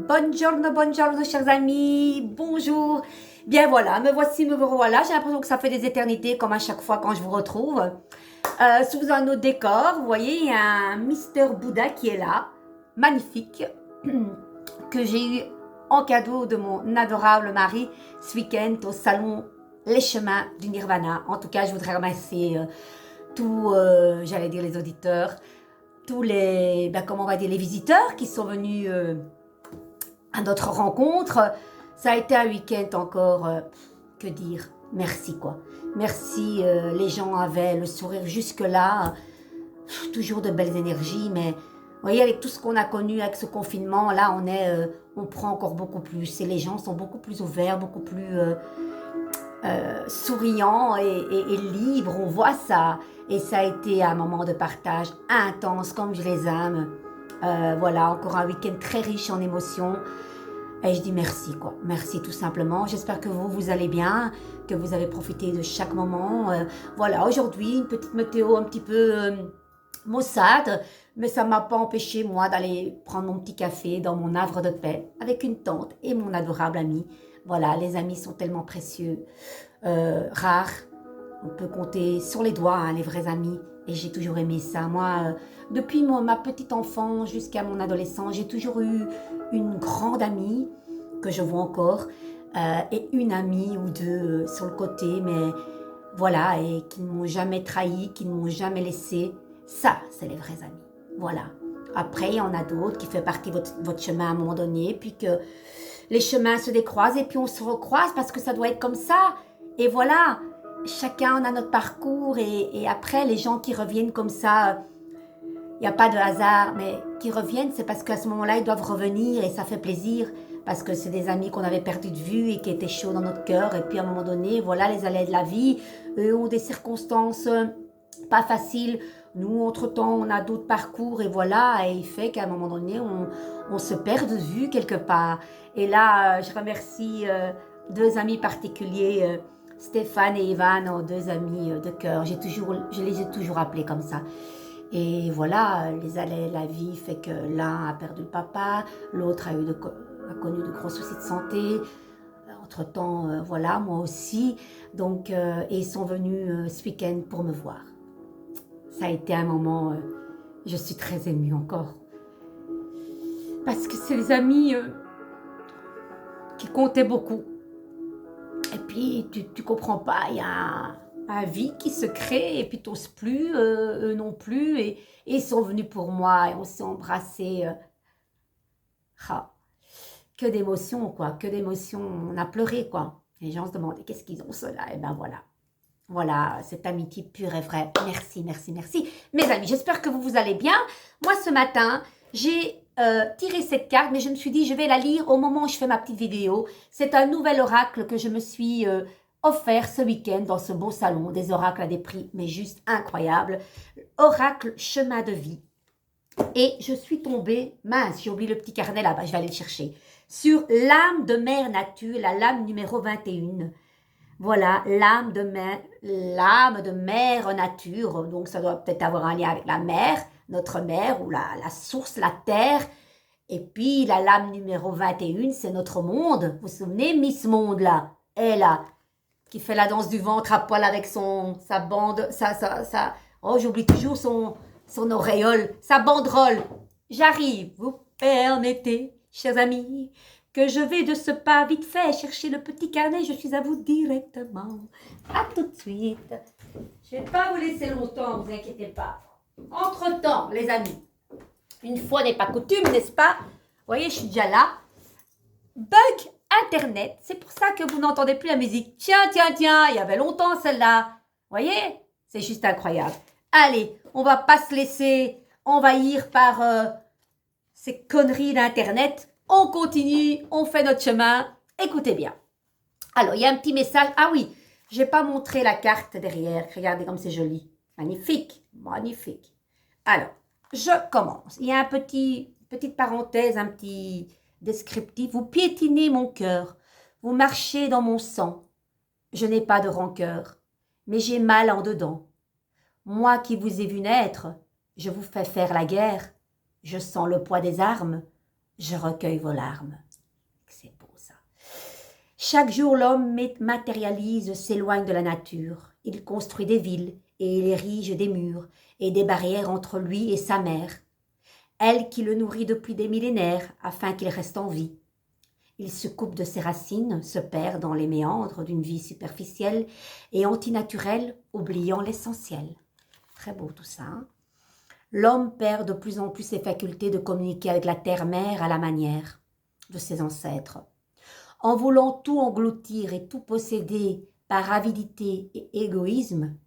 Buongiorno, chers amis, bonjour. Bien voilà, me voici, me revoilà. J'ai l'impression que ça fait des éternités, comme à chaque fois quand je vous retrouve. Sous un autre décor, vous voyez, il y a un Mister Bouddha qui est là, magnifique, que j'ai eu en cadeau de mon adorable mari ce week-end au salon Les Chemins du Nirvana. En tout cas, je voudrais remercier tous, j'allais dire les auditeurs, tous les, comment on va dire, les visiteurs qui sont venus à notre rencontre. Ça a été un week-end encore, que dire, merci quoi. Merci, les gens avaient le sourire jusque-là, toujours de belles énergies, mais vous voyez, avec tout ce qu'on a connu avec ce confinement, là on prend encore beaucoup plus et les gens sont beaucoup plus ouverts, beaucoup plus souriants et libres, on voit ça. Et ça a été un moment de partage intense comme je les aime. Voilà, encore un week-end très riche en émotions. Et je dis merci quoi, merci tout simplement. J'espère que vous allez bien, que vous avez profité de chaque moment. Voilà, aujourd'hui une petite météo un petit peu maussade, mais ça ne m'a pas empêché moi d'aller prendre mon petit café dans mon havre de paix avec une tante et mon adorable ami. Voilà, les amis sont tellement précieux, rares. On peut compter sur les doigts hein, les vrais amis. Et j'ai toujours aimé ça. Moi, depuis ma petite enfance jusqu'à mon adolescence, j'ai toujours eu une grande amie que je vois encore et une amie ou deux sur le côté, mais voilà, et qui ne m'ont jamais trahi, qui ne m'ont jamais laissé. Ça, c'est les vrais amis. Voilà. Après, il y en a d'autres qui font partie de votre chemin à un moment donné, puis que les chemins se décroisent et puis on se recroise parce que ça doit être comme ça. Et voilà, chacun a notre parcours et après, les gens qui reviennent comme ça, il n'y a pas de hasard, mais qui reviennent, c'est parce qu'à ce moment-là, ils doivent revenir et ça fait plaisir parce que c'est des amis qu'on avait perdus de vue et qui étaient chauds dans notre cœur. Et puis à un moment donné, voilà, les aléas de la vie, eux ont des circonstances pas faciles. Nous, entre-temps, on a d'autres parcours et voilà, et il fait qu'à un moment donné, on se perd de vue quelque part. Et là, je remercie deux amis particuliers, Stéphane et Ivan, deux amis de cœur. Je les ai toujours appelés comme ça. Et voilà, les aléas de la vie fait que l'un a perdu le papa, l'autre a connu de gros soucis de santé. Entre-temps, voilà, moi aussi. Donc, et ils sont venus ce week-end pour me voir. Ça a été un moment, je suis très émue encore. Parce que c'est les amis qui comptaient beaucoup. Et puis, tu comprends pas, il y a un vie qui se crée et puis t'oses plus, eux non plus. Et ils sont venus pour moi et on s'est embrassés. Ah, que d'émotions, quoi, que d'émotions. On a pleuré, quoi. Les gens se demandaient qu'est-ce qu'ils ont, cela. Et ben voilà. Voilà, cette amitié pure et vraie. Merci, merci, merci. Mes amis, j'espère que vous allez bien. Moi, ce matin, j'ai tiré cette carte, mais je me suis dit, je vais la lire au moment où je fais ma petite vidéo. C'est un nouvel oracle que je me suis offert ce week-end dans ce beau salon. Des oracles à des prix, mais juste incroyables. Oracle chemin de vie. Et je suis tombée, mince, j'ai oublié le petit carnet là-bas, je vais aller le chercher, sur l'âme de mère nature, la lame numéro 21. Voilà, l'âme de mère nature, donc ça doit peut-être avoir un lien avec la mer, notre mère ou la source, la terre. Et puis la lame numéro 21, c'est notre monde. Vous vous souvenez, Miss Monde là, elle là, qui fait la danse du ventre à poil avec sa bande, oh j'oublie toujours son auréole, sa banderole. J'arrive, vous permettez, chers amis, que je vais de ce pas vite fait chercher le petit carnet, je suis à vous directement. À tout de suite. Je ne vais pas vous laisser longtemps, vous inquiétez pas. Entre-temps, les amis, une fois n'est pas coutume, n'est-ce pas? Vous voyez, je suis déjà là. Bug Internet, c'est pour ça que vous n'entendez plus la musique. Tiens, il y avait longtemps celle-là. Vous voyez? C'est juste incroyable. Allez, on va pas se laisser envahir par ces conneries d'Internet. On continue, on fait notre chemin. Écoutez bien. Alors, il y a un petit message. Ah oui, je n'ai pas montré la carte derrière. Regardez comme c'est joli. Magnifique, magnifique. Alors, je commence. Il y a petite parenthèse, un petit descriptif. Vous piétinez mon cœur. Vous marchez dans mon sang. Je n'ai pas de rancœur, mais j'ai mal en dedans. Moi qui vous ai vu naître, je vous fais faire la guerre. Je sens le poids des armes. je recueille vos larmes. C'est beau ça. Chaque jour, l'homme matérialise, s'éloigne de la nature. Il construit des villes et il érige des murs et des barrières entre lui et sa mère, elle qui le nourrit depuis des millénaires afin qu'il reste en vie. Il se coupe de ses racines, se perd dans les méandres d'une vie superficielle et antinaturelle, oubliant l'essentiel. Très beau tout ça. Hein? L'homme perd de plus en plus ses facultés de communiquer avec la terre-mère à la manière de ses ancêtres. En voulant tout engloutir et tout posséder par avidité et égoïsme,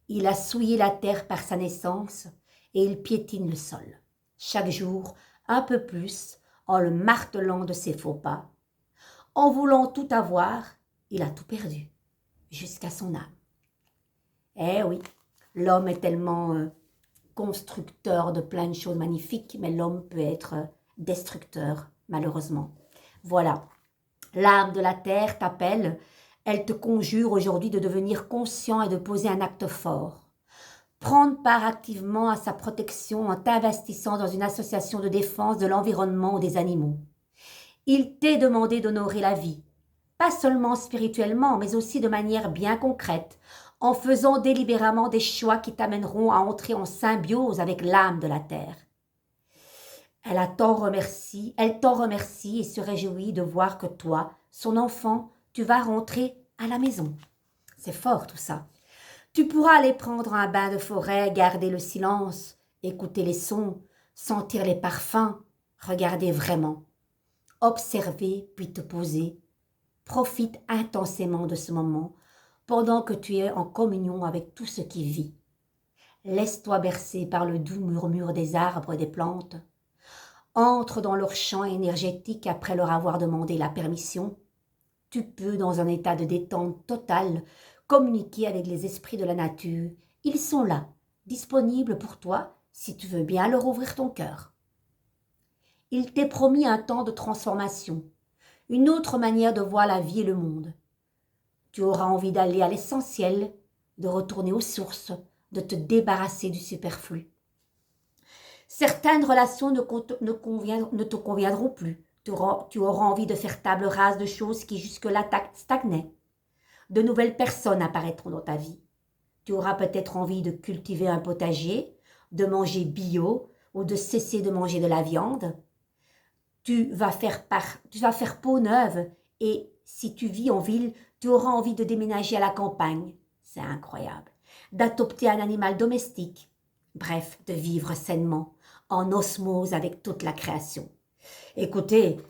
il a souillé la terre par sa naissance et il piétine le sol. Chaque jour, un peu plus, en le martelant de ses faux pas. En voulant tout avoir, il a tout perdu, jusqu'à son âme. Eh oui, l'homme est tellement constructeur de plein de choses magnifiques, mais l'homme peut être destructeur, malheureusement. Voilà, l'âme de la terre t'appelle, elle te conjure aujourd'hui de devenir conscient et de poser un acte fort. Prendre part activement à sa protection en t'investissant dans une association de défense de l'environnement ou des animaux. Il t'est demandé d'honorer la vie, pas seulement spirituellement, mais aussi de manière bien concrète, en faisant délibérément des choix qui t'amèneront à entrer en symbiose avec l'âme de la terre. Elle t'en remercie et se réjouit de voir que toi, son enfant, tu vas rentrer à la maison. C'est fort tout ça. Tu pourras aller prendre un bain de forêt, garder le silence, écouter les sons, sentir les parfums, regarder vraiment, observer puis te poser. Profite intensément de ce moment pendant que tu es en communion avec tout ce qui vit. Laisse-toi bercer par le doux murmure des arbres et des plantes. Entre dans leur champ énergétique après leur avoir demandé la permission. Tu peux, dans un état de détente totale, communiquer avec les esprits de la nature. Ils sont là, disponibles pour toi, si tu veux bien leur ouvrir ton cœur. Il t'est promis un temps de transformation, une autre manière de voir la vie et le monde. Tu auras envie d'aller à l'essentiel, de retourner aux sources, de te débarrasser du superflu. Certaines relations ne te conviendront plus. Tu auras envie de faire table rase de choses qui jusque-là stagnaient. De nouvelles personnes apparaîtront dans ta vie. Tu auras peut-être envie de cultiver un potager, de manger bio ou de cesser de manger de la viande. Tu vas faire peau neuve et si tu vis en ville, tu auras envie de déménager à la campagne. C'est incroyable. D'adopter un animal domestique. Bref, de vivre sainement, en osmose avec toute la création. Écoutez,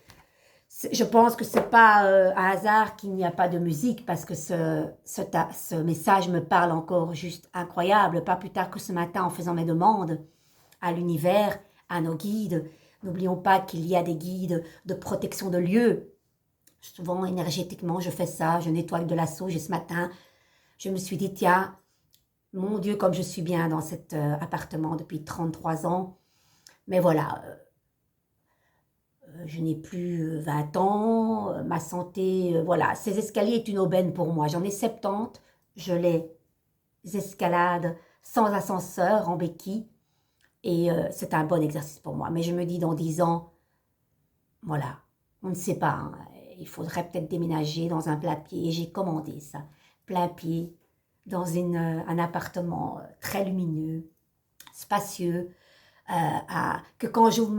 je pense que ce n'est pas un hasard qu'il n'y a pas de musique parce que ce message me parle encore juste incroyable. Pas plus tard que ce matin en faisant mes demandes à l'univers, à nos guides. N'oublions pas qu'il y a des guides de protection de lieux. Souvent, énergétiquement, je fais ça, je nettoie de la sauge et ce matin, je me suis dit, tiens, mon Dieu, comme je suis bien dans cet appartement depuis 33 ans. Mais voilà, je n'ai plus 20 ans, ma santé, voilà. Ces escaliers est une aubaine pour moi. J'en ai 70, je les escalade sans ascenseur, en béquille. Et c'est un bon exercice pour moi. Mais je me dis, dans 10 ans, voilà, on ne sait pas. Hein, il faudrait peut-être déménager dans un plein pied. Et j'ai commandé ça, plein pied, dans un appartement très lumineux, spacieux, que quand j'ouvre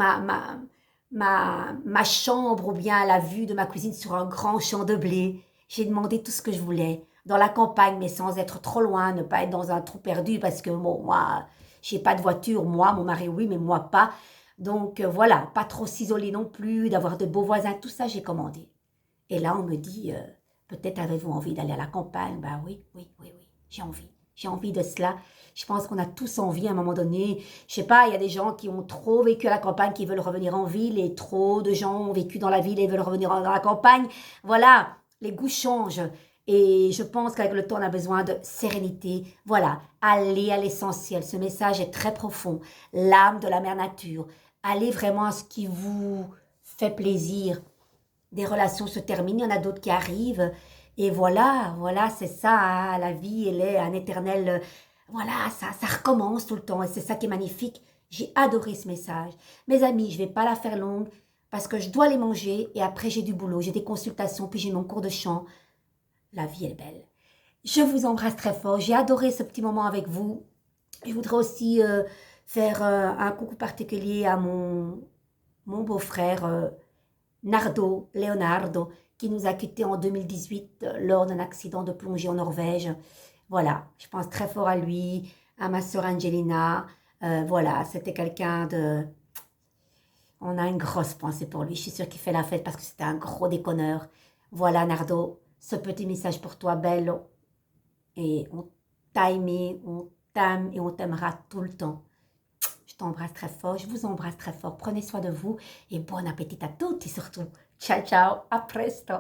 ma chambre ou bien la vue de ma cuisine sur un grand champ de blé, j'ai demandé tout ce que je voulais, dans la campagne, mais sans être trop loin, ne pas être dans un trou perdu, parce que bon, moi, j'ai pas de voiture, moi, mon mari oui, mais moi pas. Donc voilà, pas trop s'isoler non plus, d'avoir de beaux voisins, tout ça j'ai commandé. Et là on me dit, peut-être avez-vous envie d'aller à la campagne? Ben oui, j'ai envie de cela. Je pense qu'on a tous envie à un moment donné. Je sais pas, il y a des gens qui ont trop vécu à la campagne qui veulent revenir en ville et trop de gens ont vécu dans la ville et veulent revenir dans la campagne. Voilà, les goûts changent. Et je pense qu'avec le temps, on a besoin de sérénité. Voilà, allez à l'essentiel. Ce message est très profond. L'âme de la mère nature. Allez vraiment à ce qui vous fait plaisir. Des relations se terminent, il y en a d'autres qui arrivent. Et voilà, c'est ça, hein, la vie, elle est un éternel... voilà, ça recommence tout le temps et c'est ça qui est magnifique. J'ai adoré ce message. Mes amis, je ne vais pas la faire longue parce que je dois les manger et après j'ai du boulot, j'ai des consultations, puis j'ai mon cours de chant. La vie est belle. Je vous embrasse très fort. J'ai adoré ce petit moment avec vous. Je voudrais aussi faire un coucou particulier à mon beau-frère Nardo, Leonardo, qui nous a quittés en 2018 lors d'un accident de plongée en Norvège. Voilà, je pense très fort à lui, à ma sœur Angelina. Voilà, c'était quelqu'un de... On a une grosse pensée pour lui. Je suis sûre qu'il fait la fête parce que c'était un gros déconneur. Voilà, Nardo, ce petit message pour toi, Bello. Et on t'a aimé, on t'aime et on t'aimera tout le temps. Je t'embrasse très fort, je vous embrasse très fort. Prenez soin de vous et bon appétit à toutes et surtout, ciao ciao, à presto.